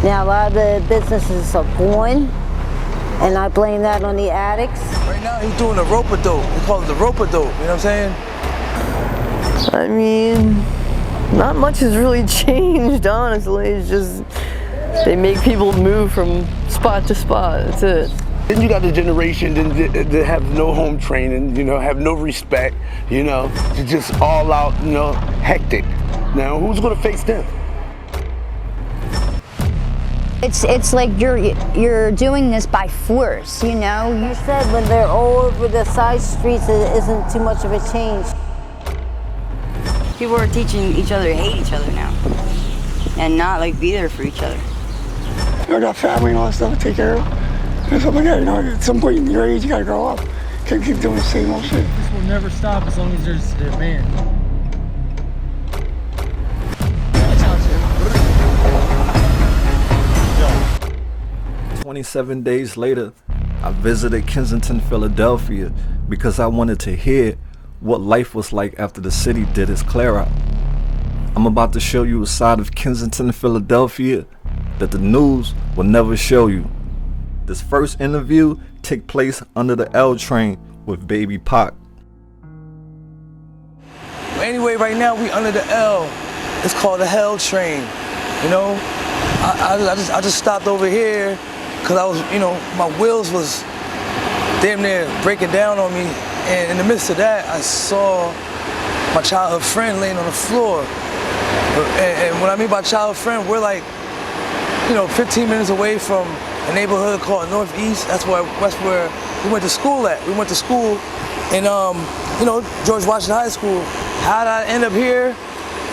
Now, a lot of the businesses are gone, and I blame that on the addicts. Right now, he's doing the rope-a-dope. We call it the rope-a-dope, you know what I'm saying? I mean, not much has really changed, honestly. It's just they make people move from spot to spot. That's it. Then you got the generation that have no home training, you know, have no respect, you know, just all out, you know, hectic. Now, who's going to face them? It's like you're doing this by force, you know? You said when they're all over the side streets, it isn't too much of a change. People are teaching each other to hate each other now and not like be there for each other. I got family and all that stuff to take care of. And stuff like that, you know, at some point in your age, you gotta grow up. Can't keep doing the same old shit. This will never stop as long as there's demand. 27 days later, I visited Kensington, Philadelphia because I wanted to hear what life was like after the city did its clear out. I'm about to show you a side of Kensington, Philadelphia that the news will never show you. This first interview took place under the L train with Baby Pac. Anyway, right now we under the L. It's called the Hell Train. You know, I just stopped over here because I was, you know, my wheels was damn near breaking down on me, and in the midst of that, I saw my childhood friend laying on the floor. And what I mean by childhood friend, we're like, you know, 15 minutes away from a neighborhood called Northeast. That's where we went to school at. We went to school in, you know, George Washington High School. How did I end up here?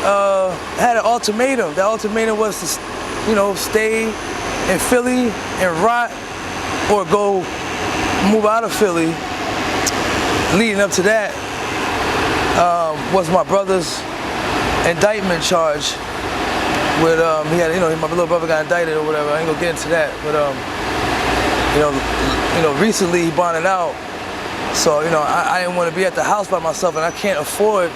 I had an ultimatum. That ultimatum was to, you know, stay in Philly and rot, or go move out of Philly. Leading up to that was my brother's indictment charge. With he had, you know, my little brother got indicted or whatever. I ain't gonna get into that, but you know, recently he bonded out. So, you know, I didn't want to be at the house by myself, and I can't afford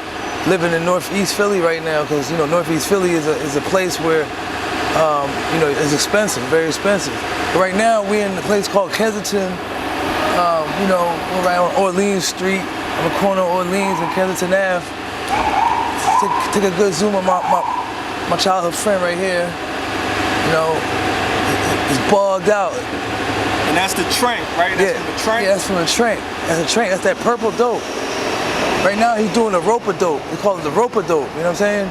living in Northeast Philly right now, because, you know, Northeast Philly is a place where, you know, it's expensive, very expensive. But right now we're in a place called Kensington. You know, we're right on Orleans Street, on the corner of Orleans and Kensington Ave. Take a good zoom on my childhood friend right here. You know, it's bugged out. And that's the train, right? That's from the train? Yeah, that's from the train. That's the train. That's that purple dope. Right now he's doing the rope-a-dope. We call it the rope-a-dope. You know what I'm saying?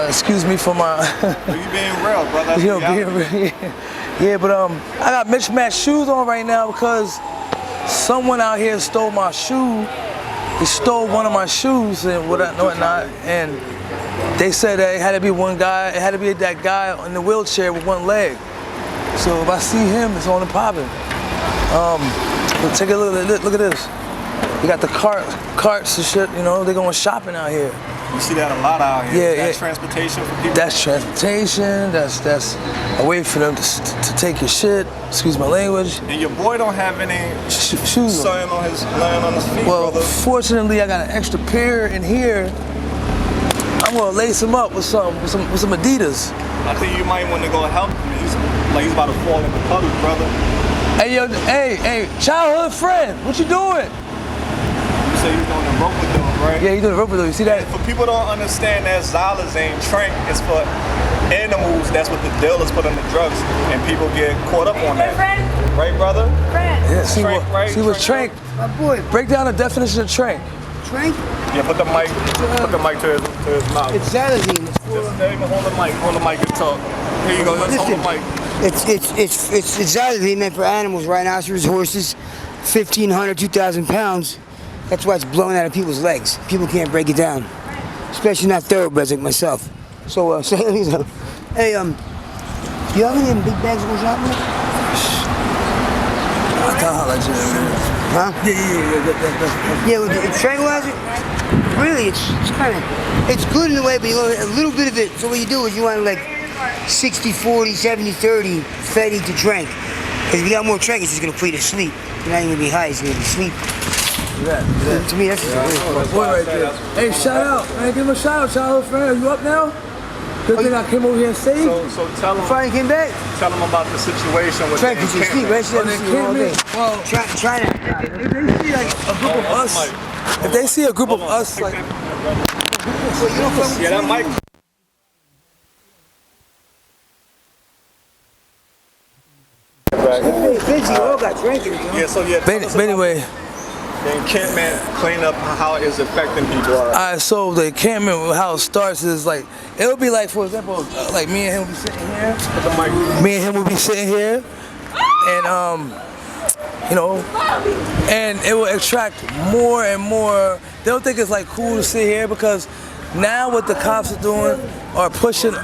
Excuse me for my. You being real, brother. You know, being real. Yeah, but I got mismatched shoes on right now because someone out here stole my shoe. He stole one of my shoes and whatnot, and they said that it had to be one guy. It had to be that guy in the wheelchair with one leg. So if I see him, it's on and popping. Take a look at this. We got the carts and shit. You know, they're going shopping out here. You see that a lot out here. Yeah, Is that transportation for people? That's transportation. That's a way for them to take your shit. Excuse my language. And your boy don't have any shoes laying on his feet, well, brother. Fortunately, I got an extra pair in here. I'm gonna lace him up with some Adidas. I think you might want to go help him. He's about to fall in the puddle, brother. Hey, yo, hey, childhood friend, what you doing? You say he's doing the rope-a-dope, right? Yeah, he's doing the rope-a-dope. You see that? For people don't understand that xylazine trank is for animals. That's what the dealers put on the drugs, and people get caught up on that. Right, brother? Yeah, see what's trank. My boy. Break down the definition of trank. Trank? Yeah, put the mic to his mouth. It's xylazine. Just even hold the mic and talk. Here you go, let's hold the mic. It's xylazine meant for animals, rhinoceros, horses, 1,500, 2,000 pounds. That's why it's blowing out of people's legs. People can't break it down, especially not thoroughbreds like myself. So, hey, do you have any big bags to go shopping with? Huh? Yeah, with the tranquilizer? Really, it's good in a way, but you want a little bit of it. So what you do is you want like 60-40, 70-30 fatty to trank. Because if you got more trank, it's just gonna put you to sleep. You're not even gonna be high, it's gonna be sleep. To me, that's just a boy right there. Hey, shout out, man! Give him a shout out, childhood friend. Are you up now? Good thing I came over here and saved you. So tell them. Finally came back. Tell them about the situation with the Trying to sleep, right? She Well, hasn't they seen you all day. can't. Well, Trying to. if they see like a group of us, if they see a group of us, like, Well, you don't fuck Yeah, that mic. with Vince, you all got drinking. You know? Yeah, so yeah. but anyway. The encampment cleanup, how it's affecting people. Alright, so the encampment, how it starts is like, it'll be like, for example, like me and him will be sitting here. Me and him will be sitting here, and you know, and it will attract more and more. They'll think it's like cool to sit here because now what the cops are doing are pushing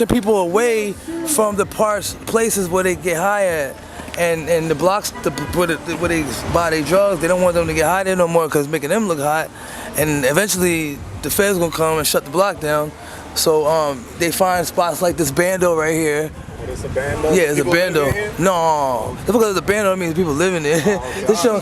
people away from the places where they get high at. And the blocks where they buy their drugs, they don't want them to get high there no more because it's making them look hot. And eventually the feds gonna come and shut the block down. So they find spots like this bando right here. What is a bando? Yeah, it's a bando. No, just because it's a bando means people living there. This show,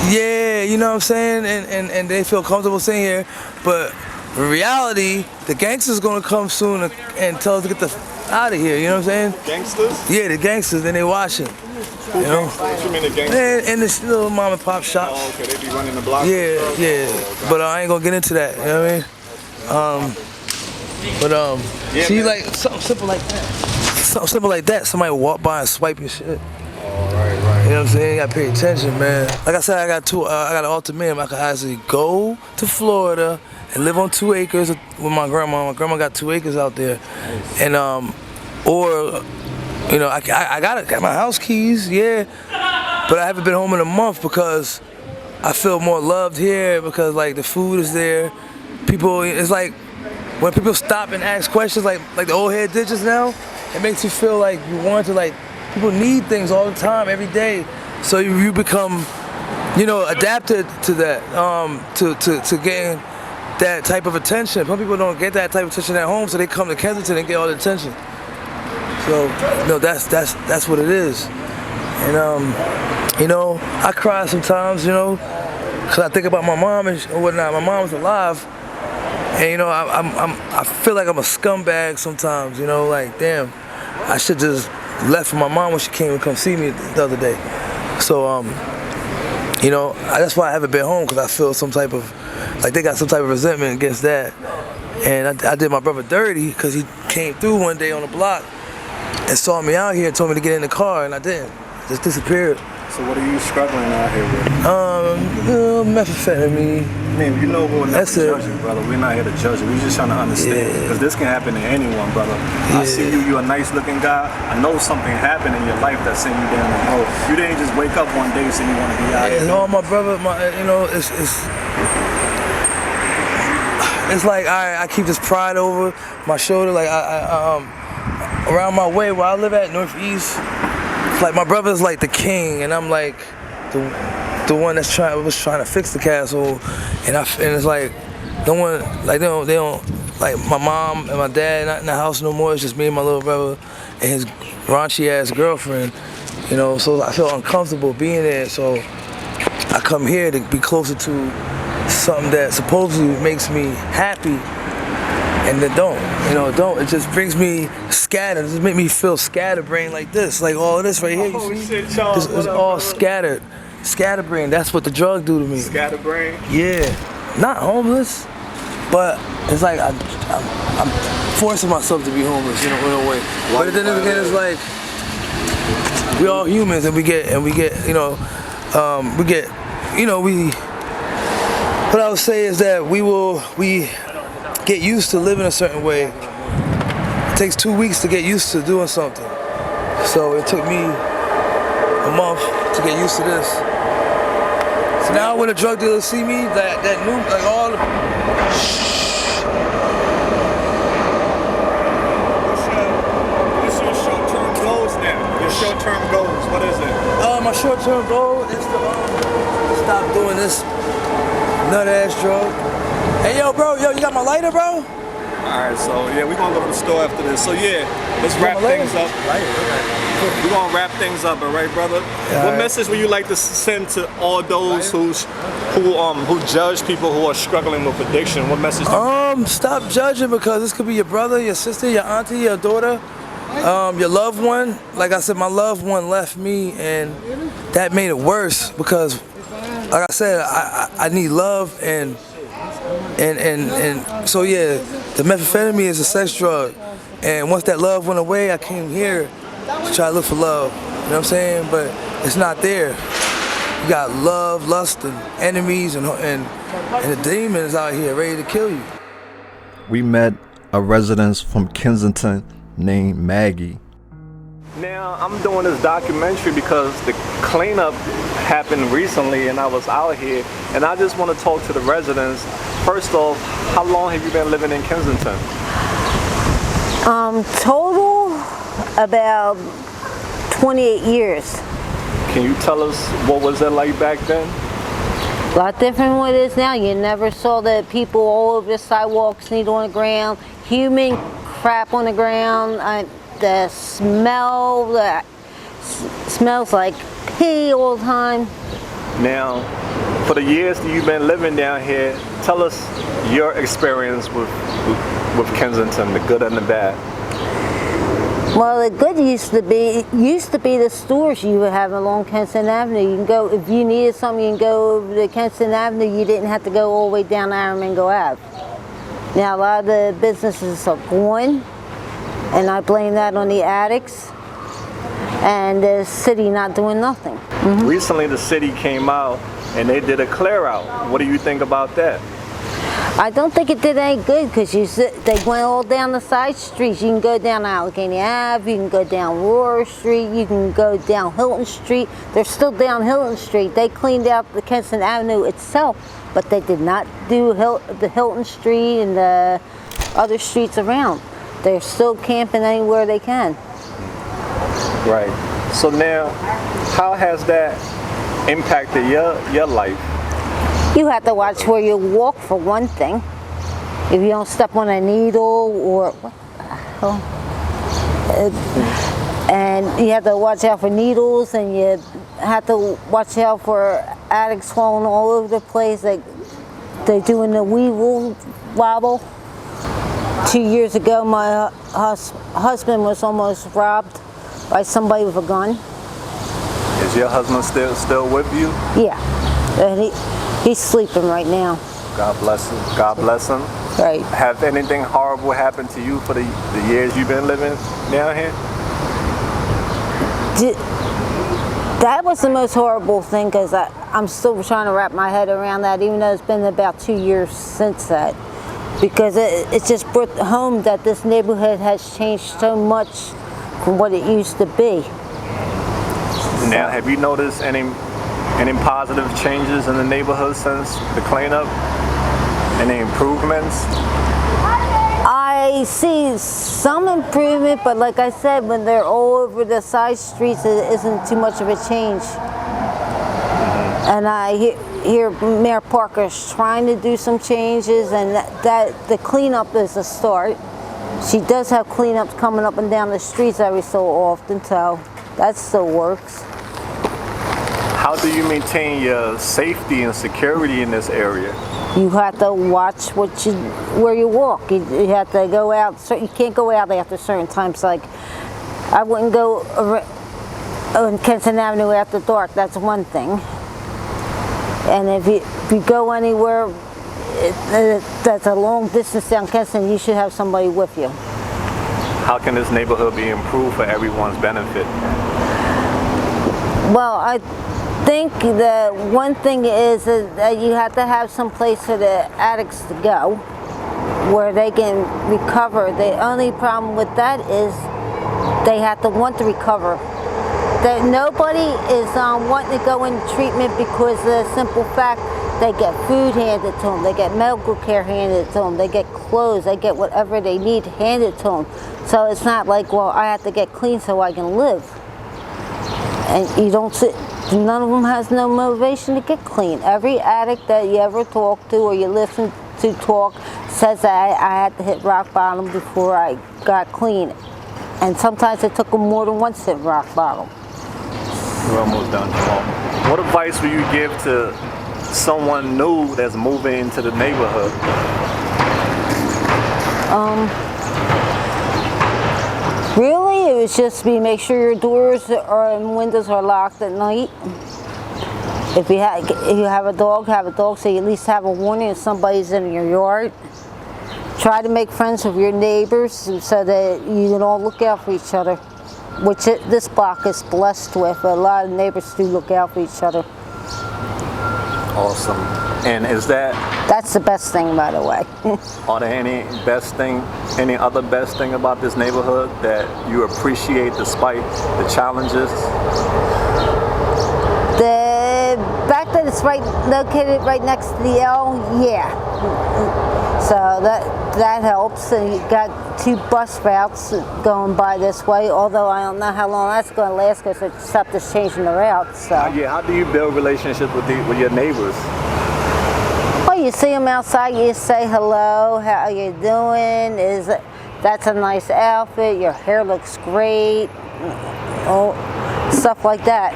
yeah, you know what I'm saying? And they feel comfortable sitting here. But in reality, the gangsters gonna come soon and tell us to get the out of here, you know what I'm saying? Gangsters? Yeah, the gangsters, then they watching. You know? What you mean the gangsters? In this little mom and pop shop. Oh, okay, they be running the block. Yeah. But I ain't gonna get into that, you know what I mean? Yeah, see, man. like something simple like that. Something simple like that, somebody walk by and swipe your shit. Right. You know what I'm saying? You gotta pay attention, man. Like I said, I got an ultimatum. I could actually go to Florida and live on 2 acres with my grandma. My grandma got 2 acres out there, and or you know, I got my house keys, yeah, but I haven't been home in a month because I feel more loved here because like the food is there. People, it's like when people stop and ask questions like the old head did just now, it makes you feel like you want to like. People need things all the time, every day, so you become, you know, adapted to that, to getting that type of attention. Some people don't get that type of attention at home, so they come to Kensington and get all the attention. So, no, that's what it is. And you know, I cry sometimes, you know, cause I think about my mom and whatnot. My mom's alive, and you know, I feel like I'm a scumbag sometimes. You know, like damn, I should just left for my mom when she came to come see me the other day. So, you know, that's why I haven't been home, because I feel some type of, like they got some type of resentment against that. And I did my brother dirty because he came through one day on the block and saw me out here and told me to get in the car, and I didn't. Just disappeared. So what are you struggling out here with? Methamphetamine. I mean, you know we'll never judge you, brother. We're not here to judge you. We're just trying to understand. Because this can happen to anyone, brother. I see you're a nice looking guy. I know something happened in your life that sent you down the road. You didn't just wake up one day and say you want to be out here. No, my brother, you know, it's like I keep this pride over my shoulder. Like around my way where I live at, Northeast, like my brother's like the king, and I'm like the one that's trying to fix the castle, and it's like no one, like they don't like my mom and my dad not in the house no more. It's just me and my little brother and his raunchy ass girlfriend, you know. So I feel uncomfortable being there. So I come here to be closer to something that supposedly makes me happy. And it don't, you know, it don't. It just brings me scattered. It just make me feel scatterbrained like this. Like all this right here, you see? Shit, Charles, it's all scattered. Scatterbrain, that's what the drug do to me. Scatterbrain? Yeah. Not homeless, but it's like I'm forcing myself to be homeless, you know, in a way. But then again, it's like we all humans, and we get, you know, what I would say is that we get used to living a certain way. It takes 2 weeks to get used to doing something. So it took me a month to get used to this. So now when the drug dealers see me, that new, like all the... What's your short-term goals now? Your short-term goals, what is it? My short-term goal is to stop doing this nut-ass drug. Hey, yo, you got my lighter, bro? Alright, so yeah, we're gonna go to the store after this. So yeah, let's wrap things up. We're gonna wrap things up, alright, brother? What message would you like to send to all those who judge people who are struggling with addiction? What message do you Stop judging, because this could be your brother, your sister, your auntie, your daughter, your loved one. Like I said, my loved one left me, and that made it worse because, like I said, I need love, and so yeah, the methamphetamine is a sex drug, and once that love went away, I came here to try to look for love. You know what I'm saying? But it's not there. You got love, lust, and enemies, and the demons out here ready to kill you. We met a resident from Kensington named Maggie. Now, I'm doing this documentary because the cleanup happened recently and I was out here, and I just want to talk to the residents. First off, how long have you been living in Kensington? Total about 28 years. Can you tell us what was it like back then? A lot different than what it is now. You never saw the people all over the sidewalks, needle on the ground, human crap on the ground. The smell, smells like pee all the time. Now, for the years that you've been living down here, tell us your experience with Kensington, the good and the bad. Well, the good used to be the stores you would have along Kensington Avenue. You can go, if you needed something, you can go over to Kensington Avenue. You didn't have to go all the way down Aramingo Ave. Now, a lot of the businesses are gone, and I blame that on the addicts and the city not doing nothing. Mm-hmm. Recently, the city came out and they did a clear out. What do you think about that? I don't think it did any good because they went all down the side streets. You can go down Allegheny Ave, you can go down Roar Street, you can go down Hilton Street. They're still down Hilton Street. They cleaned out the Kensington Avenue itself, but they did not do the Hilton Street and the other streets around. They're still camping anywhere they can. Right. So now, how has that impacted your life? You have to watch where you walk, for one thing. If you don't step on a needle or what the hell? And you have to watch out for needles, and you have to watch out for addicts falling all over the place. They're doing the weevil wobble. 2 years ago, my husband was almost robbed by somebody with a gun. Is your husband still with you? Yeah, and he's sleeping right now. God bless him. God bless him. Right. Have anything horrible happened to you for the years you've been living down here? That was the most horrible thing, because I'm still trying to wrap my head around that, even though it's been about 2 years since that. Because it just brought home that this neighborhood has changed so much from what it used to be. Now, have you noticed any positive changes in the neighborhood since the cleanup? Any improvements? I see some improvement, but like I said, when they're all over the side streets, it isn't too much of a change. And I hear Mayor Parker's trying to do some changes, and that the cleanup is a start. She does have cleanups coming up and down the streets every so often, so that still works. How do you maintain your safety and security in this area? You have to watch where you walk. You have to go out. You can't go out after certain times. Like, I wouldn't go on Kensington Avenue after dark. That's one thing. And if you go anywhere that's a long distance down Kensington, you should have somebody with you. How can this neighborhood be improved for everyone's benefit? Well, I think the one thing is that you have to have some place for the addicts to go where they can recover. The only problem with that is they have to want to recover. That nobody is wanting to go into treatment because of the simple fact they get food handed to them, they get medical care handed to them, they get clothes, they get whatever they need handed to them. So it's not like, well, I have to get clean so I can live. And you don't sit. None of them has no motivation to get clean. Every addict that you ever talk to or you listen to talk says that I had to hit rock bottom before I got clean. And sometimes it took them more than once to hit rock bottom. We're almost done, Jamal. What advice would you give to someone new that's moving into the neighborhood? Really, it was just make sure your doors and windows are locked at night. If you have a dog, so you at least have a warning if somebody's in your yard. Try to make friends with your neighbors so that you can all look out for each other, which this block is blessed with. A lot of neighbors do look out for each other. Awesome. And That's the best thing, by the way. are there any other best thing about this neighborhood that you appreciate despite the challenges? The fact that it's located right next to the L, yeah. So that helps. And you got 2 bus routes going by this way, although I don't know how long that's going to last because it's stuff that's changing the routes. So. Yeah, how do you build relationships with your neighbors? Well, you see them outside, you say hello, how you doing? That's a nice outfit, your hair looks great, stuff like that.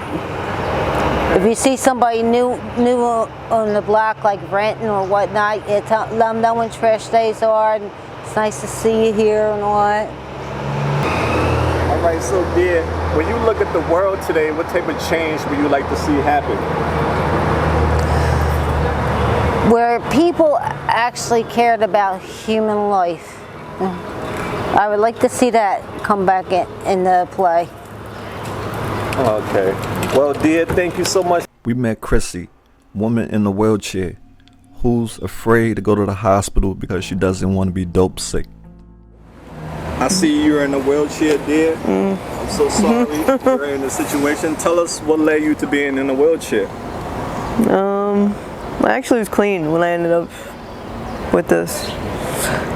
If you see somebody new on the block, like renting or whatnot, you let them know when trash days are, and it's nice to see you here and all that. All right, so dear, when you look at the world today, what type of change would you like to see happen? Where people actually cared about human life. I would like to see that come back into play. Okay. Well, dear, thank you so much. We met Chrissy, woman in a wheelchair, who's afraid to go to the hospital because she doesn't want to be dope sick. I see you're in a wheelchair, dear. I'm so sorry you're in this situation. Tell us what led you to being in a wheelchair. I actually was clean when I ended up with this.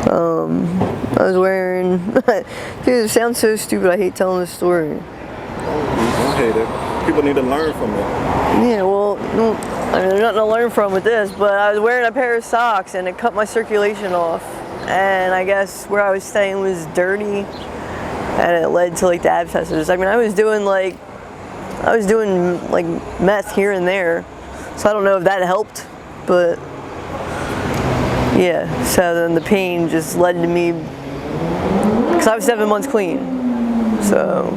I was wearing, dude, it sounds so stupid, I hate telling this story. I hate it. People need to learn from it. Yeah, well, I mean, there's nothing to learn from with this, but I was wearing a pair of socks and it cut my circulation off. And I guess where I was staying was dirty and it led to like the abscesses. I mean, I was doing like meth here and there. So I don't know if that helped, but yeah, so then the pain just led to me, because I was 7 months clean, so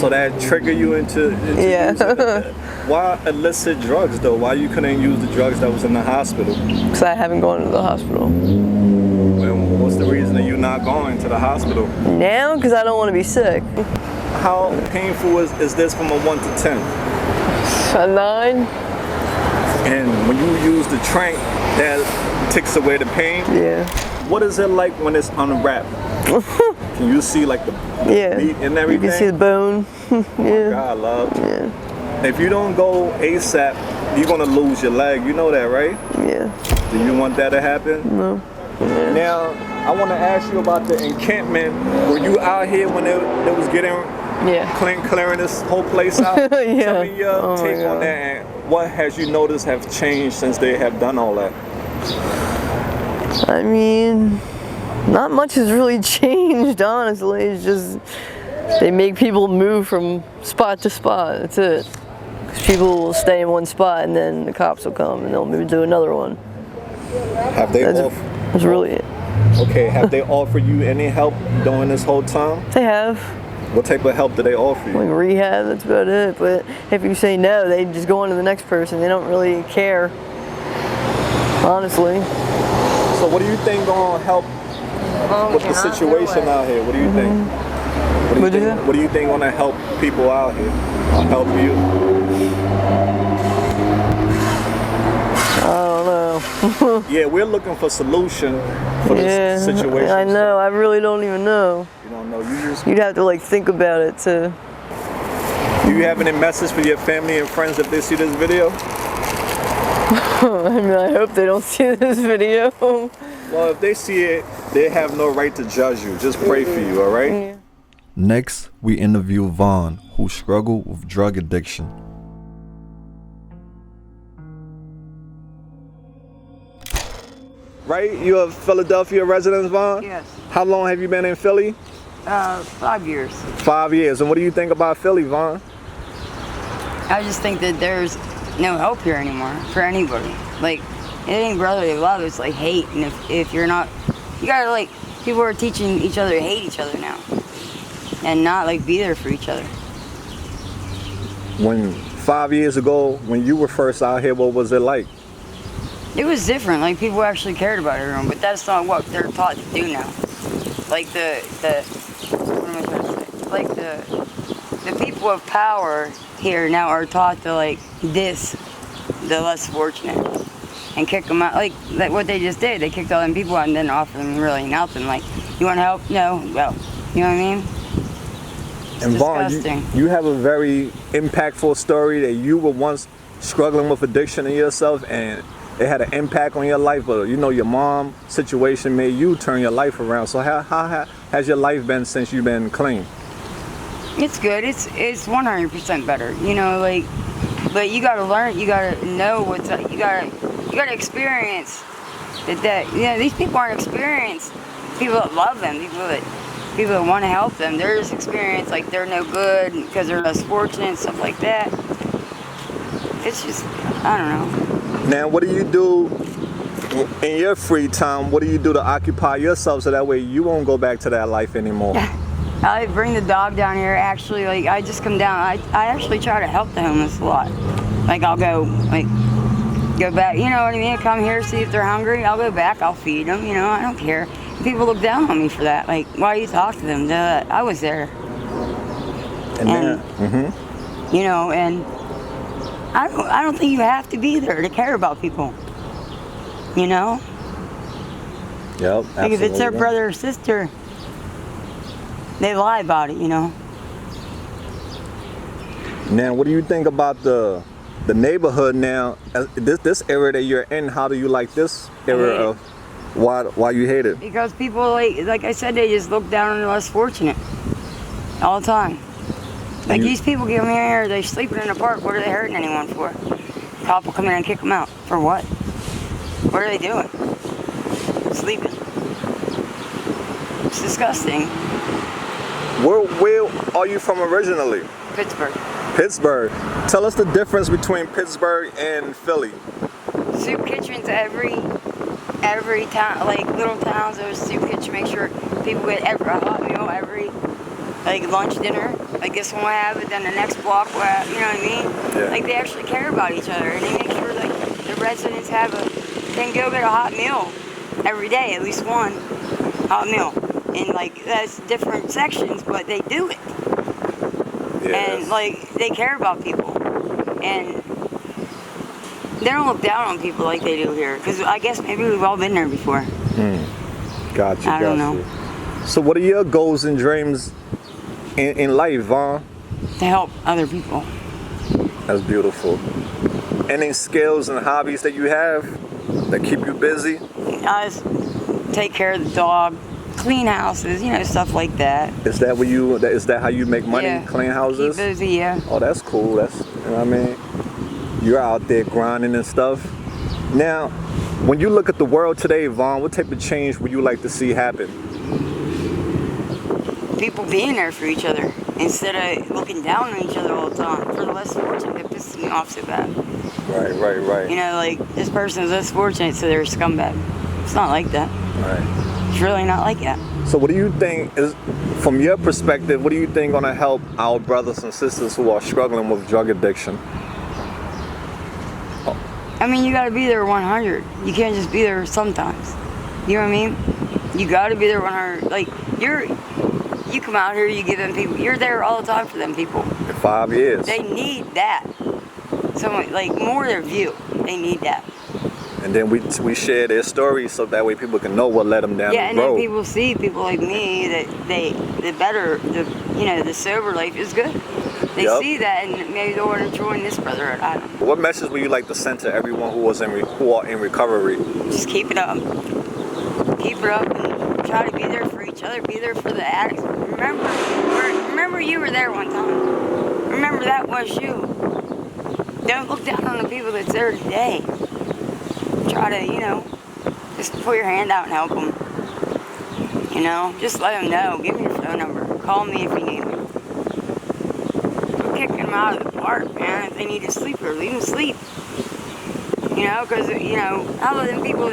that triggered you into yeah. using it. Why illicit drugs though? Why you couldn't use the drugs that was in the hospital? Because I haven't gone to the hospital. And what's the reason that you're not going to the hospital? Now? Because I don't want to be sick. How painful is this from a 1 to 10? A 9. And when you use the trank, that takes away the pain? Yeah. What is it like when it's unwrapped? Can you see like the meat and everything? You can see the bone. Oh my God, love. Yeah. If you don't go ASAP, you're gonna lose your leg. You know that, right? Yeah. Do you want that to happen? No. Yeah. Now, I want to ask you about the encampment. Were you out here when they was getting clearing this whole place out? Yeah. Tell me your take on that, and what has you noticed have changed since they have done all that? I mean, not much has really changed, honestly. It's just they make people move from spot to spot. That's it. Because people will stay in one spot and then the cops will come and they'll move to another one. Have they That's really it. Okay, have they offered you any help during this whole time? They have. What type of help do they offer you? Like rehab, that's about it. But if you say no, they just go on to the next person. They don't really care, honestly. So what do you think gonna help with the situation out here? What do you think? What do you think gonna help people out here? Or help you? I don't know. Yeah, we're looking for solution for this situation. I know. I really don't even know. You don't know. You'd have to like think about it too. Do you have any message for your family and friends if they see this video? I mean, I hope they don't see this video. Well, if they see it, they have no right to judge you. Just pray for you, all right? Yeah. Next, we interview Vaughn, who struggled with drug addiction. Right? You're a Philadelphia resident, Vaughn? Yes. How long have you been in Philly? 5 years. 5 years. And what do you think about Philly, Vaughn? I just think that there's no help here anymore for anybody. Like, it ain't brotherly love, it's like hate. And if you're not, you gotta like People are teaching each other to hate each other now, and not like be there for each other. When 5 years ago, when you were first out here, what was it like? It was different. Like people actually cared about everyone, but that's not what they're taught to do now. Like the what am I trying to say? Like the people of power here now are taught to like diss the less fortunate and kick them out. Like what they just did, they kicked all them people out and didn't offer them really nothing. Like, you want help? No, well, you know what I mean? It's and Vaughn, disgusting. you have a very impactful story that you were once struggling with addiction in yourself, and it had an impact on your life, but you know your mom situation made you turn your life around. So how has your life been since you've been clean? It's good. It's 100% better. You know, like, but you gotta learn. You gotta know what's up. You gotta experience that. You know, these people aren't experienced. People that love them, people that want to help them. They're just experienced like they're no good because they're less fortunate and stuff like that. It's just, I don't know. Now, what do you do in your free time? What do you do to occupy yourself so that way you won't go back to that life anymore? I bring the dog down here. Actually, like I just come down. I actually try to help the homeless a lot. Like I'll go back. You know what I mean? Come here, see if they're hungry. I'll go back. I'll feed them. You know, I don't care. People look down on me for that. Like, why do you talk to them? I was there. And you know, and I don't think you have to be there to care about people. You know? Yep. Like if it's their brother or sister, they lie about it, you know? Now, what do you think about the neighborhood now? This area that you're in, how do you like this area of why you hate it? Because people, like I said, they just look down on the less fortunate all the time. Like these people come here, they're sleeping in the park. What are they hurting anyone for? Cop will come in and kick them out. For what? What are they doing? Sleeping. It's disgusting. Where are you from originally? Pittsburgh. Pittsburgh. Tell us the difference between Pittsburgh and Philly. Soup kitchens every town, like little towns, there's a soup kitchen. Make sure people get a hot meal every, like lunch, dinner. Like this one will have it, then the next block will have, you know what I mean? Yeah. Like they actually care about each other, and they make sure like the residents can go get a hot meal every day, at least one hot meal. And like that's different sections, but they do it. Yes. And like they care about people, and they don't look down on people like they do here. Because I guess maybe we've all been there before. Gotcha. I don't know. So what are your goals and dreams in life, Vaughn? To help other people. That's beautiful. Any skills and hobbies that you have that keep you busy? I just take care of the dog, clean houses, you know, stuff like that. Is that how you make money? Yeah. Clean houses? Keep busy, yeah. Oh, that's cool. That's, you know what I mean? You're out there grinding and stuff. Now, when you look at the world today, Vaughn, what type of change would you like to see happen? People being there for each other instead of looking down on each other all the time. For the less fortunate, it pisses me off so bad. Right. You know, like this person is less fortunate, so they're a scumbag. It's not like that. Right. It's really not like that. So what do you think is, from your perspective, what do you think gonna help our brothers and sisters who are struggling with drug addiction? I mean, you gotta be there 100. You can't just be there sometimes. You know what I mean? You gotta be there 100. Like, you come out here, you give them people, you're there all the time for them people. In 5 years. They need that. Someone, like, more their view. They need that. And then we share their stories so that way people can know what let them down the road. Yeah, and then people see people like me that the sober life is good. They see that, and maybe they'll want to join this brotherhood. I don't know. What message would you like to send to everyone who are in recovery? Just keep it up. Keep it up and try to be there for each other. Be there for the addicts. Remember you were there one time. Remember that was you. Don't look down on the people that's there today. Try to, just put your hand out and help them. Just let them know. Give me your phone number. Call me if you need me. Kicking them out of the park, man. If they need to sleep or leave them sleep. Because, how about them people,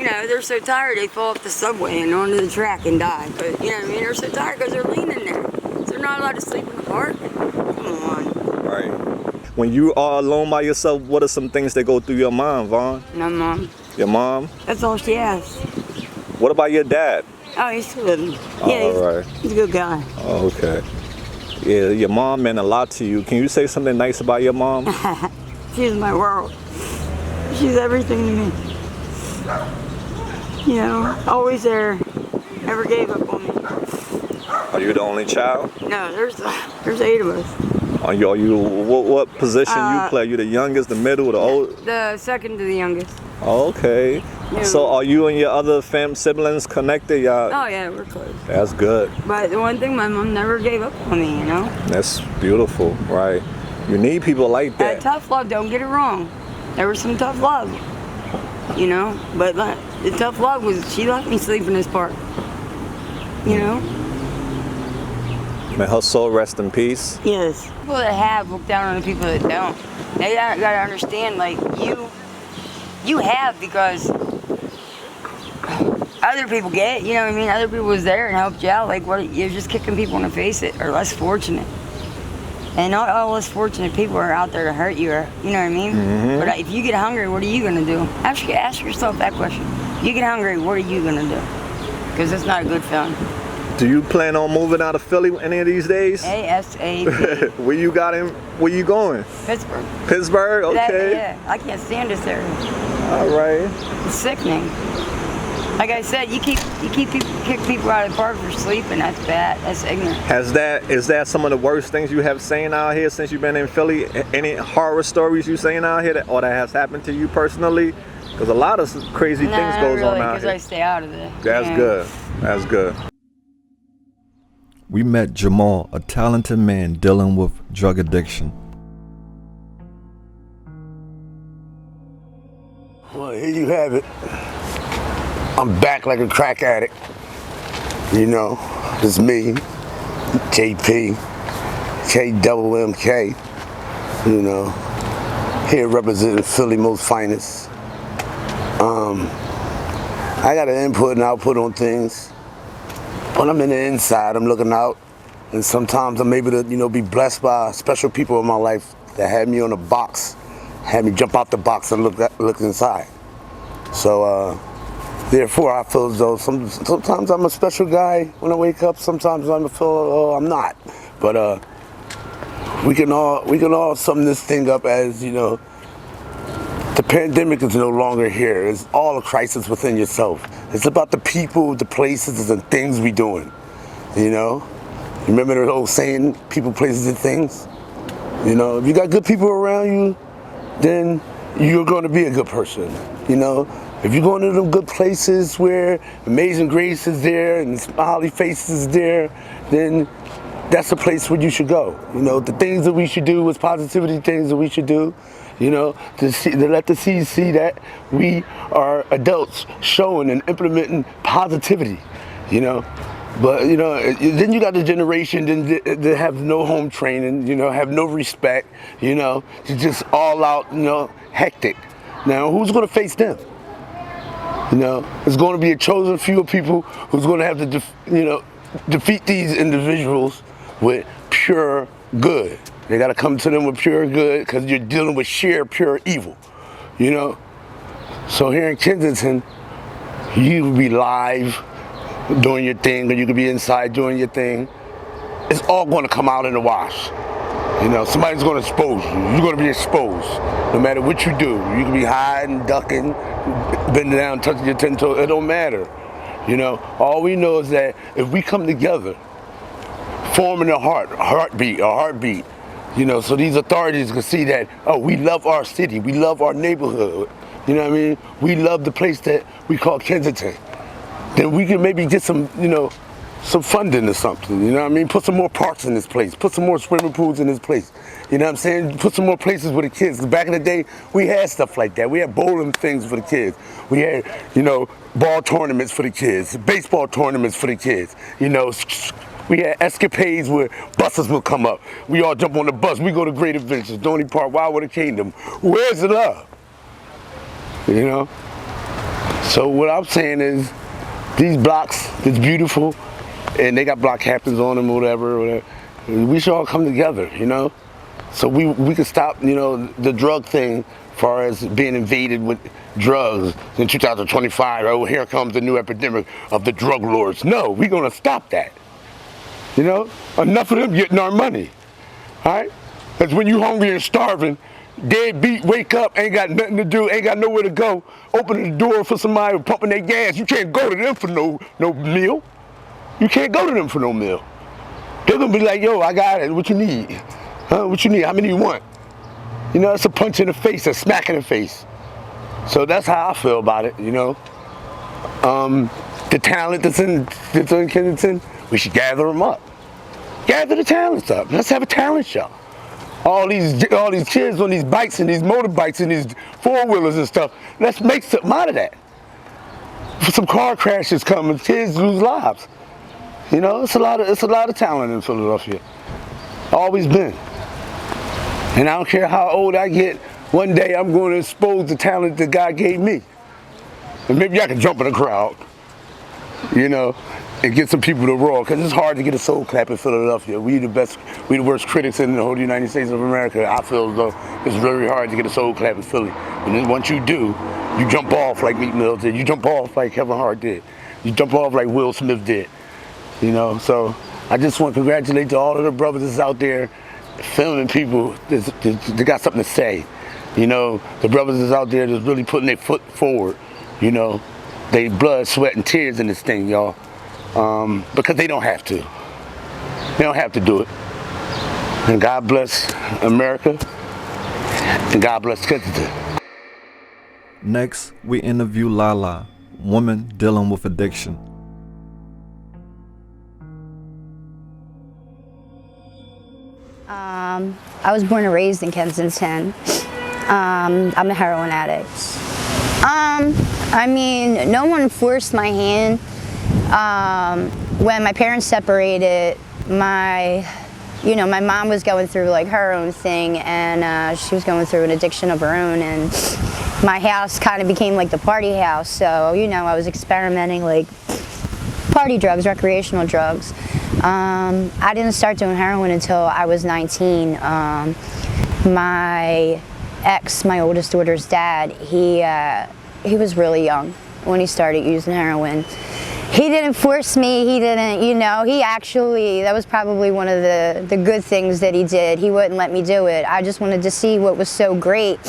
know, they're so tired they fall off the subway and onto the track and die. But, you know what I mean? They're so tired because they're leaning there. So they're not allowed to sleep in the park. Come on. Right. When you are alone by yourself, what are some things that go through your mind, Vaughn? No, Mom. Your mom? That's all she has. What about your dad? Oh, he's still living. Yeah, All right. he's a good guy. Oh, okay. Yeah, your mom meant a lot to you. Can you say something nice about your mom? She's my world. She's everything to me. You know, always there. Never gave up on me. Are you the only child? No, there's 8 of us. Are you what position you play? You the youngest, the middle, the old? The second to the youngest. Okay. Yeah. So are you and your other siblings connected? Y'all? Oh yeah, we're close. That's good. But the one thing, my mom never gave up on me, you know? That's beautiful, right? You need people like that. Tough love, don't get it wrong. There was some tough love, you know? But the tough love was, she let me sleep in this park, you know? May her soul rest in peace. Yes. People that have look down on the people that don't. They gotta understand, like, you have because other people get it, you know what I mean? Other people was there and helped you out. Like, what, you're just kicking people in the face that are less fortunate. And not all less fortunate people are out there to hurt you, or, you know what I mean? Mm-hmm. But if you get hungry, what are you gonna do? Ask yourself that question. If you get hungry, what are you gonna do? Because it's not a good feeling. Do you plan on moving out of Philly any of these days? ASAP. Where you going? Pittsburgh. Pittsburgh, okay. Yeah, I can't stand this area. All right. It's sickening. Like I said, you kick people out of the park for sleeping. That's bad. That's ignorant. Is that some of the worst things you have seen out here since you've been in Philly? Any horror stories you've seen out here that has happened to you personally? Because a lot of crazy things goes on out here. Because I stay out of it. That's good. That's good. We met Jamal, a talented man dealing with drug addiction. Well, here you have it. I'm back like a crack addict. You know, it's me, JP, KMMK, you know, here representing Philly most finest. I got an input and output on things. When I'm in the inside, I'm looking out, and sometimes I'm able to, you know, be blessed by special people in my life that had me on a box, had me jump out the box and look inside. So, therefore, I feel as though sometimes I'm a special guy when I wake up. Sometimes I feel I'm not. But we can all sum this thing up as, you know, the pandemic is no longer here. It's all a crisis within yourself. It's about the people, the places, and things we doing. You know, remember the old saying, people, places, and things. You know, if you got good people around you, then you're going to be a good person. You know, if you're going to them good places where Amazing Grace is there and smiley faces is there, then that's the place where you should go. You know, the things that we should do is positivity things that we should do. You know, to let the seeds see that we are adults showing and implementing positivity, you know. But, you know, then you got the generation that have no home training, you know, have no respect, you know, just all out, you know, hectic. Now, who's going to face them? You know, it's going to be a chosen few of people who's going to have to, defeat these individuals with pure good. They got to come to them with pure good because you're dealing with sheer pure evil, you know. So here in Kensington, you can be live doing your thing, or you could be inside doing your thing. It's all going to come out in the wash. You know, somebody's going to expose you. You're going to be exposed no matter what you do. You can be hiding, ducking, bending down, touching your 10 toes. It don't matter. You know, all we know is that if we come together, forming a heartbeat, you know, so these authorities can see that, oh, we love our city, we love our neighborhood, you know what I mean? We love the place that we call Kensington. Then we can maybe get some, you know, some funding or something, you know what I mean? Put some more parks in this place, put some more swimming pools in this place, you know what I'm saying? Put some more places for the kids. 'Cause back in the day, we had stuff like that. We had bowling things for the kids. We had, you know, ball tournaments for the kids, baseball tournaments for the kids, you know. We had escapades where buses would come up. We all jump on the bus. We go to Great Adventures, Donny Park, Wildwood Kingdom. Where's the love? You know? So what I'm saying is, these blocks, it's beautiful, and they got block captains on them or whatever. We should all come together, you know? So we could stop, you know, the drug thing as far as being invaded with drugs in 2025. Oh, here comes the new epidemic of the drug lords. No, we're gonna stop that. You know? Enough of them getting our money, all right? Because when you hungry and starving, dead beat, wake up, ain't got nothing to do, ain't got nowhere to go, opening the door for somebody pumping their gas, you can't go to them for no meal. You can't go to them for no meal. They're gonna be like, yo, I got it, what you need? Huh, what you need, how many you want? You know, it's a punch in the face, a smack in the face. So that's how I feel about it, you know? The talent that's in Kensington, we should gather them up. Gather the talents up, let's have a talent show. All these kids on these bikes and these motorbikes and these four-wheelers and stuff. Let's make something out of that. Some car crashes come and kids lose lives. You know, it's a lot of talent in Philadelphia. Always been. And I don't care how old I get, one day I'm going to expose the talent that God gave me. And maybe I can jump in the crowd, you know, and get some people to roar, because it's hard to get a soul clap in Philadelphia. We the worst critics in the whole United States of America. I feel as though it's very hard to get a soul clap in Philly. And then once you do, you jump off like Meek Mill did. You jump off like Kevin Hart did. You jump off like Will Smith did. You know, so I just want to congratulate to all of the brothers that's out there filming people that got something to say. You know, the brothers that's out there that's really putting their foot forward. You know, they blood, sweat, and tears in this thing, y'all. Because they don't have to. They don't have to do it. And God bless America. And God bless Kensington. Next, we interview Lala, woman dealing with addiction. I was born and raised in Kensington. I'm a heroin addict. I mean, no one forced my hand. When my parents separated, my mom was going through like her own thing, and she was going through an addiction of her own, and my house kind of became like the party house. So, you know, I was experimenting like party drugs, recreational drugs. I didn't start doing heroin until I was 19. My ex, my oldest daughter's dad, he was really young when he started using heroin. He didn't force me, he didn't, you know, he actually, that was probably one of the good things that he did. He wouldn't let me do it. I just wanted to see what was so great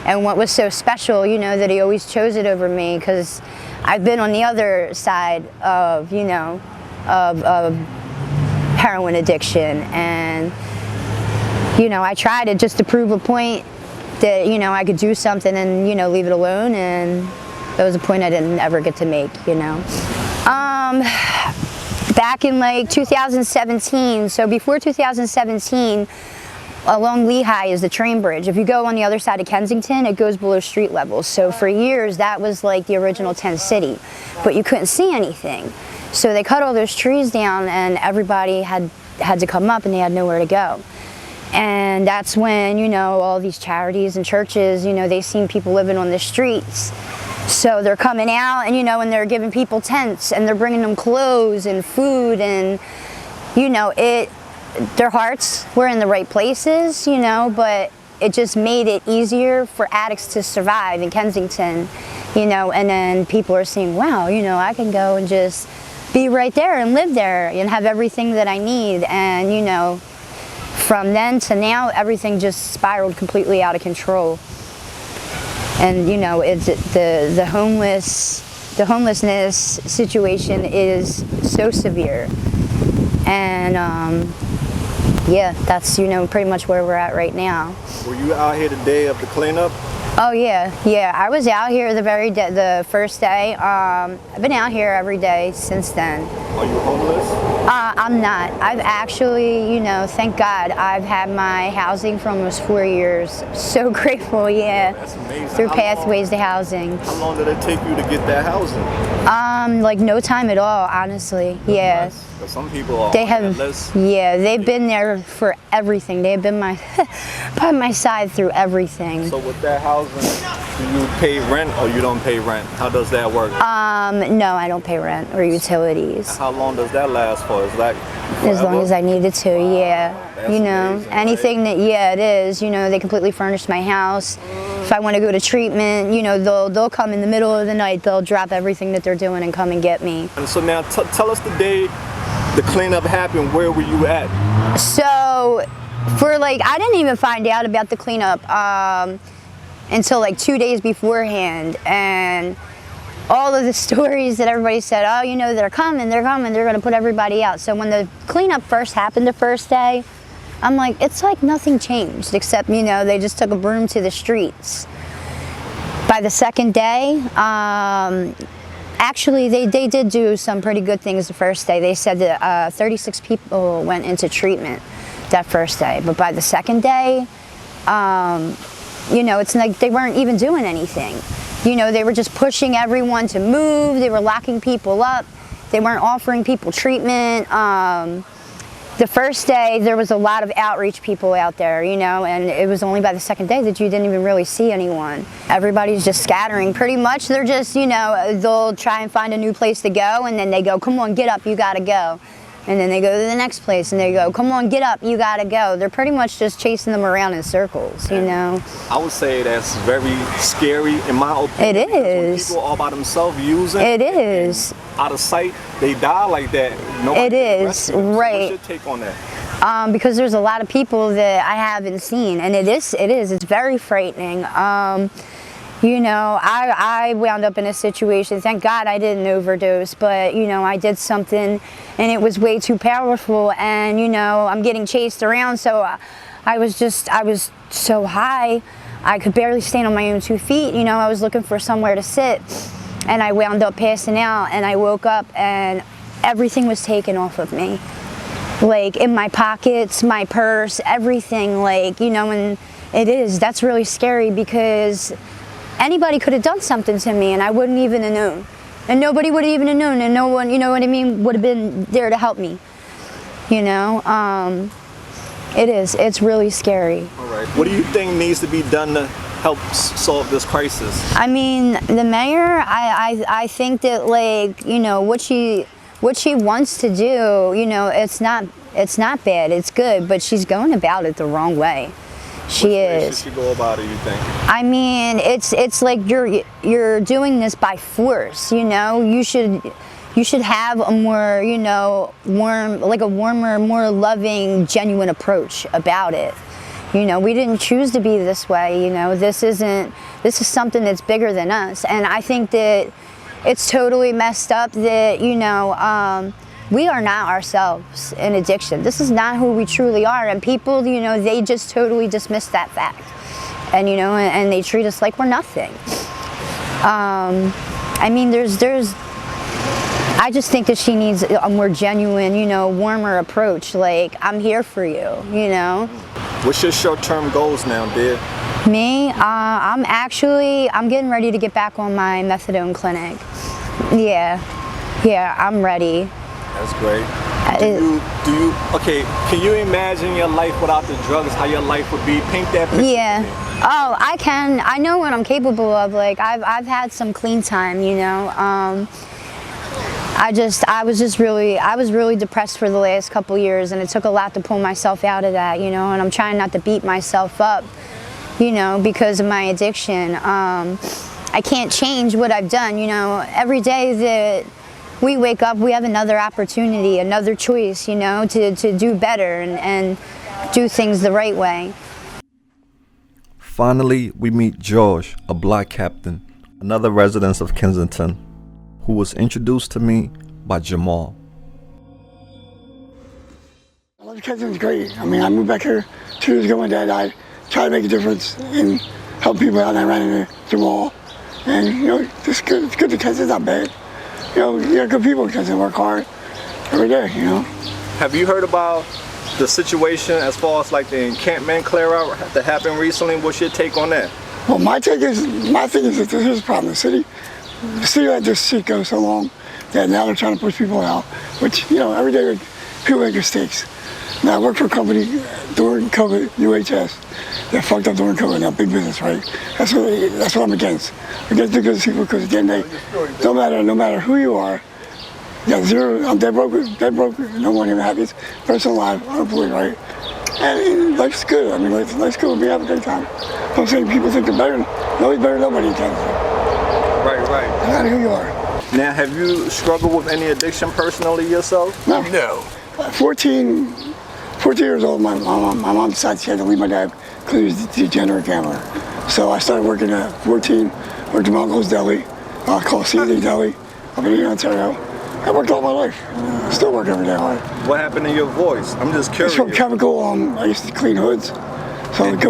and what was so special, you know, that he always chose it over me, because I've been on the other side of, you know, of heroin addiction, and, you know, I tried it just to prove a point that, you know, I could do something and, you know, leave it alone, and that was a point I didn't ever get to make, you know. Back in like 2017, so before 2017, along Lehigh is the train bridge. If you go on the other side of Kensington, it goes below street level. So for years, that was like the original tent city, but you couldn't see anything. So they cut all those trees down, and everybody had to come up, and they had nowhere to go. And that's when, you know, all these charities and churches, you know, they seen people living on the streets. So they're coming out, and, you know, and they're giving people tents, and they're bringing them clothes and food, and, you know, their hearts were in the right places, you know, but it just made it easier for addicts to survive in Kensington, you know, and then people are saying, wow, you know, I can go and just be right there and live there and have everything that I need. And, you know, from then to now, everything just spiraled completely out of control. And, you know, the homelessness situation is so severe. And, yeah, that's, you know, pretty much where we're at right now. Were you out here the day of the cleanup? Oh, yeah, I was out here the first day. I've been out here every day since then. Are you homeless? I'm not. I've actually, you know, thank God, I've had my housing for almost 4 years. So grateful, yeah. That's amazing. Through Pathways to Housing. How long did it take you to get that housing? Like no time at all, honestly. Yeah. Some people are They on have, that list. yeah, they've been there for everything. They have been by my side through everything. So with that housing, do you pay rent or you don't pay rent? How does that work? No, I don't pay rent or utilities. How long does that last for? Is that As long as I needed to, yeah. That's You know, amazing, anything that, yeah, it is. You know, they completely furnish my house. If I want to go to treatment, you know, they'll come in the middle of the night. They'll drop everything that they're doing and come and get me. And so now tell us the day the cleanup happened. Where were you at? So, I didn't even find out about the cleanup until like 2 days beforehand, and all of the stories that everybody said, oh, you know, they're coming, they're going to put everybody out. So when the cleanup first happened the first day, I'm like, it's like nothing changed, except, you know, they just took a broom to the streets. By the second day, actually, they did do some pretty good things the first day. They said that 36 people went into treatment that first day. But by the second day, you know, it's like they weren't even doing anything. You know, they were just pushing everyone to move. They were locking people up. They weren't offering people treatment. The first day, there was a lot of outreach people out there, you know, and it was only by the second day that you didn't even really see anyone. Everybody's just scattering. Pretty much, they're just, you know, they'll try and find a new place to go, and then they go, come on, get up, you gotta go. And then they go to the next place, and they go, come on, get up, you gotta go. They're pretty much just chasing them around in circles, you know. I would say that's very scary in my opinion. It is. When people are all by themselves using It is. out of sight, they die like that. Nobody It can is, rescue them. So right. what's your take on that? Because there's a lot of people that I haven't seen, and it's very frightening. You know, I wound up in a situation, thank God I didn't overdose, but, you know, I did something and it was way too powerful, and, you know, I'm getting chased around, so I was so high, I could barely stand on my own 2 feet, you know, I was looking for somewhere to sit, and I wound up passing out, and I woke up and everything was taken off of me. Like, in my pockets, my purse, everything, like, you know, and that's really scary because anybody could have done something to me and I wouldn't even have known. And nobody would have even have known, and no one, you know what I mean, would have been there to help me. You know, it's really scary. All right. What do you think needs to be done to help solve this crisis? I mean, the mayor, I think that, like, you know, what she wants to do, you know, it's not bad, it's good, but she's going about it the wrong way. She is. Should she go about it, you think? I mean, it's like you're doing this by force, you know. You should have a more, you know, warmer, more loving, genuine approach about it. You know, we didn't choose to be this way, you know. This is something that's bigger than us, and I think that it's totally messed up that, you know, we are not ourselves in addiction. This is not who we truly are, and people, you know, they just totally dismiss that fact, and, you know, and they treat us like we're nothing. I mean, I just think that she needs a more genuine, you know, warmer approach. Like, I'm here for you, you know. What's your short-term goals now, dear? Me, I'm getting ready to get back on my methadone clinic. Yeah, I'm ready. That's great. Okay, can you imagine your life without the drugs, how your life would be? Paint that picture. Yeah. Oh, I can. I know what I'm capable of. Like, I've had some clean time, you know. I was really depressed for the last couple years, and it took a lot to pull myself out of that, you know, and I'm trying not to beat myself up, you know, because of my addiction. I can't change what I've done, you know. Every day that we wake up, we have another opportunity, another choice, you know, to do better and do things the right way. Finally, we meet George, a black captain, another resident of Kensington, who was introduced to me by Jamal. I love Kensington's great. I mean, I moved back here 2 years ago when Dad died, tried to make a difference and help people out, and I ran into Jamal. And, you know, it's good to Kensington's not bad. You know, you're good people in Kensington, work hard. every day, you know. Have you heard about the situation as far as like the encampment clear out that happened recently? What's your take on that? Well, my thing is that here's the problem. The city let this shit go so long that now they're trying to push people out, which, you know, every day people make mistakes. Now, I worked for a company during COVID, UHS, that fucked up during COVID. Now, big business, right? That's what I'm against. Against the good people, because again, no matter who you are, yeah, zero, I'm dead broke, no one even happy, person alive, unemployed, right? And life's good. I mean, life's good. We have a great time. I'm saying people think they're better. Nobody's better than nobody in Kensington. Right. No matter who you are. Now, have you struggled with any addiction personally yourself? No. 14 years old, my mom decided she had to leave my dad because he was a degenerate gambler. So I started working at 14, worked at Jamal's Deli, called CZ Deli, up in Ontario. I worked all my life. I still work every day hard. What happened to your voice? I'm just curious. It's from chemical. I used to clean hoods. So it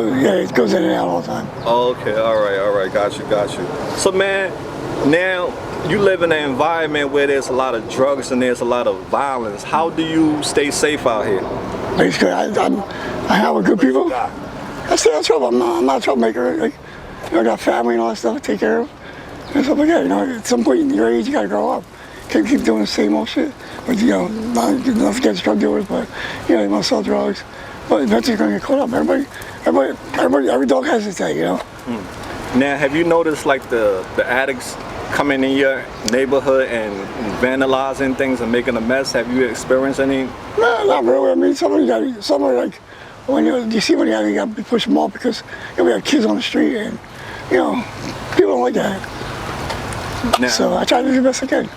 goes in and out all the time. Oh, okay, all right, got you. So man, now you live in an environment where there's a lot of drugs and there's a lot of violence. How do you stay safe out here? Basically, I hang out with good people. That's trouble. I'm not a troublemaker. Like, you know, I got family and all that stuff to take care of. And stuff like that. You know, at some point in your age, you gotta grow up. Can't keep doing the same old shit. But, you know, not against drug dealers, but, you know, you must sell drugs. But eventually you're gonna get caught up. Every dog has its day, you know? Now, have you noticed like the addicts coming in your neighborhood and vandalizing things and making a mess? Have you experienced any? No, not really. I mean, some are like, when you see when you got to push them off because, you know, we have kids on the street and, you know, people don't like that. Now, so I try to do the best I can.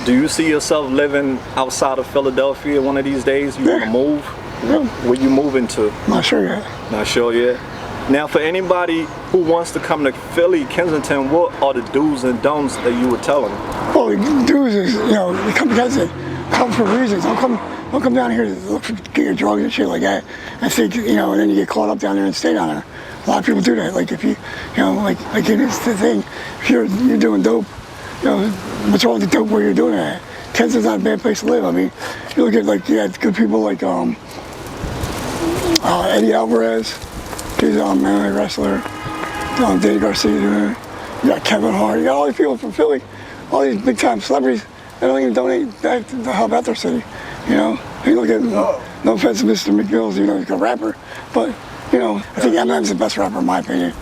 Do you see yourself living outside of Philadelphia one of these days? You want to move? Yeah. Where you moving to? Not sure yet. Not sure yet. Now, for anybody who wants to come to Philly, Kensington, what are the do's and don'ts that you would tell them? Well, the do's is, you know, they come to Kensington, come for reasons. Don't come down here to look for get your drugs and shit like that. And think, you know, and then you get caught up down there and stay down there. A lot of people do that. Like if you know, like it's the thing. If you're doing dope, you know, what's wrong with the dope where you're doing that? Kensington's not a bad place to live. I mean, you look at like you had good people like Eddie Alvarez. He's a MMA wrestler. Danny Garcia. You got Kevin Hart. You got all these people from Philly. All these big time celebrities. They don't even donate back to help out their city. You know. You look at no offense to Mr. McMills. You know, he's a rapper, but you know, I think Eminem's the best rapper in my opinion.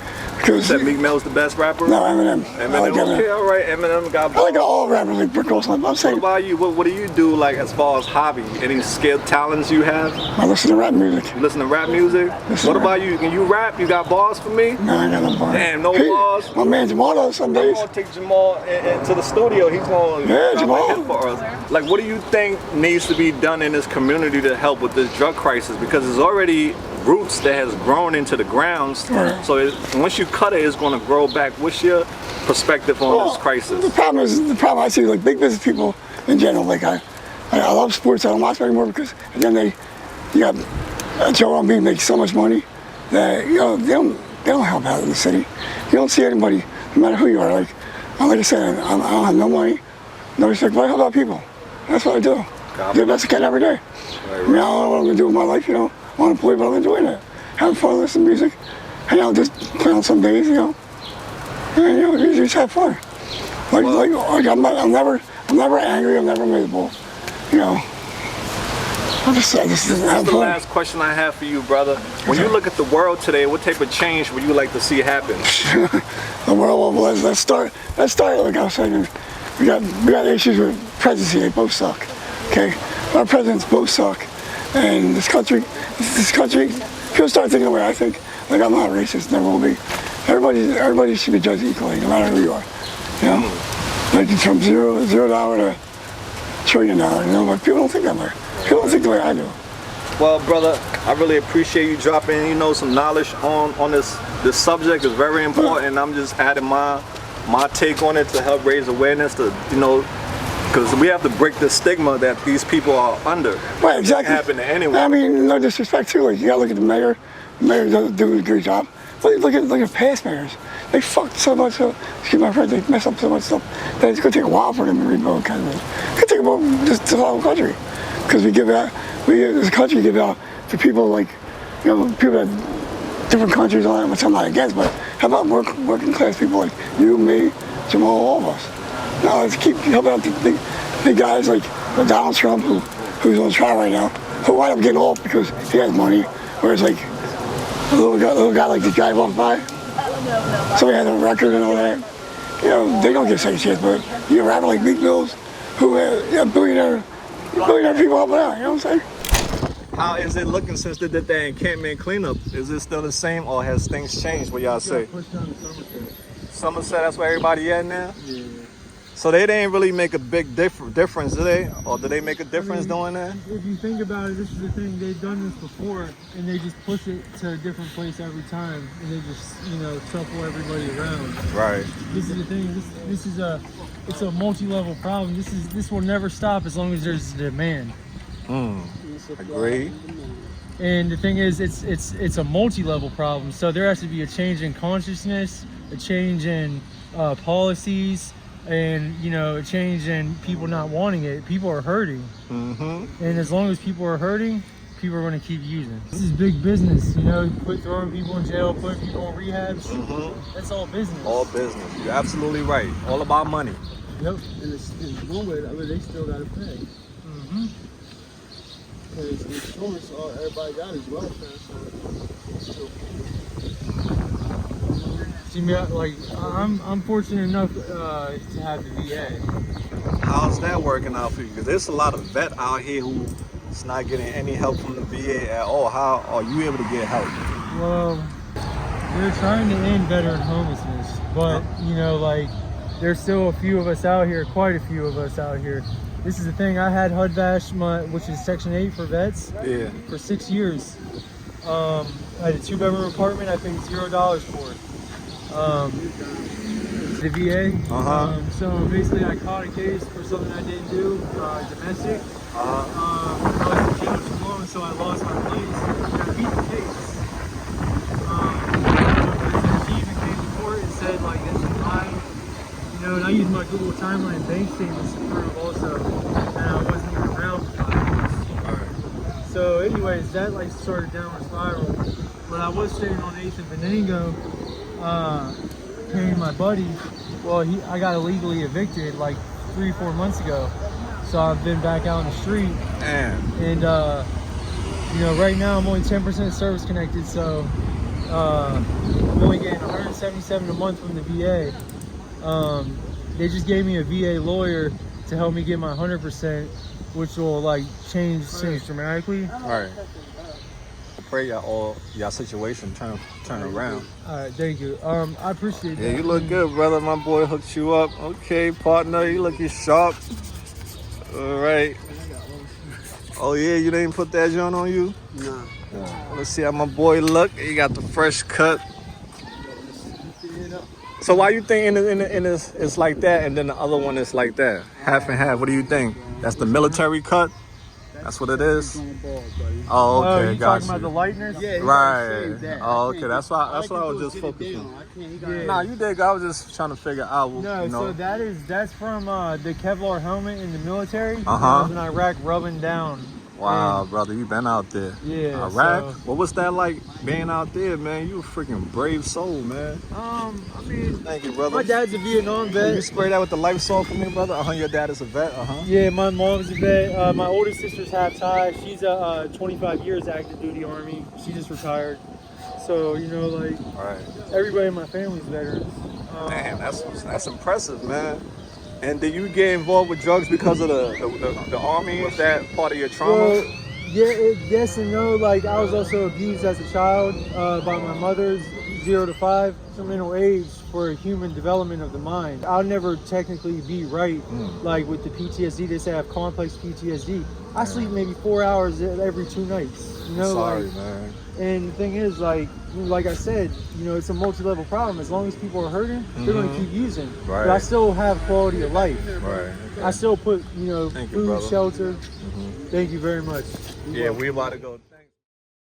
You said Meek Mill's the best rapper? No, Eminem. Eminem. Like Eminem. Okay, all right. Eminem got. I like all rappers like Brick Olsen. I'm saying. What about you? What do you do like as far as hobby? Any skill talents you have? I listen to rap music. You listen to rap music? What about you? Can you rap? You got bars for me? No, I got no bars. Damn, no bars. My man Jamal does some days. I'm gonna take Jamal into the studio. He's gonna Jamal. hit for us. Like, what do you think needs to be done in this community to help with this drug crisis? Because there's already roots that has grown into the grounds. Right. So once you cut it, it's going to grow back. What's your perspective on this crisis? The problem I see, like big business people in general, like I love sports. I don't watch them anymore because again you got Joe Embiid makes so much money that you know they don't help out in the city. You don't see anybody, no matter who you are. Like I said, I don't have no money, no respect, but I help out people. That's what I do. Do the best I can every day. I mean, I don't know what I'm gonna do with my life, you know. I'm unemployed, but I'm enjoying it. Having fun, listening to music. Hang out, just play on some days, you know. And you know, you just have fun. I'm never angry. I'm never miserable. You know. This is the last question I have for you, brother. When you look at the world today, what type of change would you like to see happen? The world, well, let's start. Like I was saying, we got issues with presidency. They both suck. Okay, our presidents both suck. And this country, people start thinking the way I think. Like I'm not racist, never will be. Everybody should be judged equally, no matter who you are. You know, like from $0 to $1 trillion. You know, but people don't think that way. People don't think the way I do. Well, brother, I really appreciate you dropping, you know, some knowledge on this subject. It's very important. I'm just adding my take on it to help raise awareness to, you know. Because we have to break the stigma that these people are under. Right, exactly. It can happen to anyone. I mean, no disrespect too. Like you gotta look at the mayor. The mayor does do a great job. look at past mayors. They fucked so much up. Excuse my friend, they messed up so much stuff that it's gonna take a while for them to rebuild Kensington. It's gonna take about just the whole country, because as a country give out to people like, you know, people that different countries, all that, which I'm not against, but how about working class people like you, me, Jamal, all of us? Now let's keep helping out the guys like Donald Trump, who's on trial right now, who wind up getting off because he has money, whereas like a little guy like this guy walked by, somebody has a record and all that, you know, they don't get a second chance, but you have a rapper like Meek Mills, who have billionaire people helping out, you know what I'm saying? How is it looking since they did that encampment cleanup? Is it still the same, or has things changed? What y'all say? Pushed down to Somerset. Somerset, that's where everybody at now? Yeah. So they didn't really make a big difference, do they? Or do they make a difference doing that? If you think about it, this is the thing, they've done this before, and they just push it to a different place every time, and they just, you know, shuffle everybody around. Right. This is the thing, it's a multi-level problem. This will never stop as long as there's demand. Agree. And the thing is, it's a multi-level problem, so there has to be a change in consciousness, a change in policies, and, you know, a change in people not wanting it. People are hurting. And as long as people are hurting, people are going to keep using. This is big business, you know, quit throwing people in jail, putting people in rehabs. That's all business. All business. You're absolutely right. All about money. Yep. And it's one way or the other, they still got to pay. Because the insurance, everybody got is welfare, so see me, like, I'm fortunate enough to have the VA. How's that working out for you? Because there's a lot of vet out here who's not getting any help from the VA at all. How are you able to get help? Well, they're trying to end veteran homelessness, but you know, like, there's still a few of us out here, quite a few of us out here. This is the thing, I had HUD-VASH, which is Section 8 for vets, for 6 years. I had a 2-bedroom apartment I paid $0 for. The VA. So basically I caught a case for something I didn't do, domestic. I was in jail too long, so I lost my place. And I beat the case. The chief came to court and said, like, this is mine. You know, and I used my Google Timeline bank statements to prove also that I wasn't even around for 5 years. So anyways, that like started downward spiral. But I was staying on 8th and Venango, paying my buddy. Well, I got illegally evicted like 3-4 months ago. So I've been back out on the street. And you know, right now I'm only 10% service connected, so I'm only getting $177 a month from the VA. They just gave me a VA lawyer to help me get my 100%, which will like change things dramatically. All right. I pray y'all situation turn around. All right, thank you. I appreciate that. Yeah, you look good, brother. My boy hooked you up. Okay, partner, you looking sharp. All right. Oh yeah, you didn't put that joint on you? No. Let's see how my boy look. He got the fresh cut. So why you think in this it's like that and then the other one is like that? Half and half. What do you think? That's the military cut? That's what it is? Oh, okay, you got talking you. about the lightness? Yeah, Right. Oh, okay. That's why I was just focusing. Nah, you did. I was just trying to figure out. No, you know. so that's from the Kevlar helmet in the military. I Uh-huh. was in Iraq rubbing down. Wow, brother, you been out there. Yeah. Iraq? So, What was that like being out there, man? You a freaking brave soul, man. I mean, Thank you, brother. my dad's a Vietnam Can you vet. spray that with the life salt for me, brother? Your dad is a vet, Yeah, my mom's a vet. My oldest sister's half Thai. She's a 25 years active duty Army. She just retired. So, you know, like, Right. everybody in my family's veterans. Damn, that's impressive, man. And did you get involved with drugs because of the army? Is that part of your trauma? Well, yeah, yes and no. Like, I was also abused as a child by my mother's 0 to 5. It's a mental age for human development of the mind. I'll never technically be right, like with the PTSD. They say I have complex PTSD. I sleep maybe 4 hours every 2 nights. You know, Sorry, like, man. and the thing is, like I said, you know, it's a multi-level problem. As long as people are hurting, they're going to keep using. Right. But I still have quality of life. Right. Okay. I still put, you know, Thank you, food, brother. shelter. Thank you very much. Yeah, we about to go.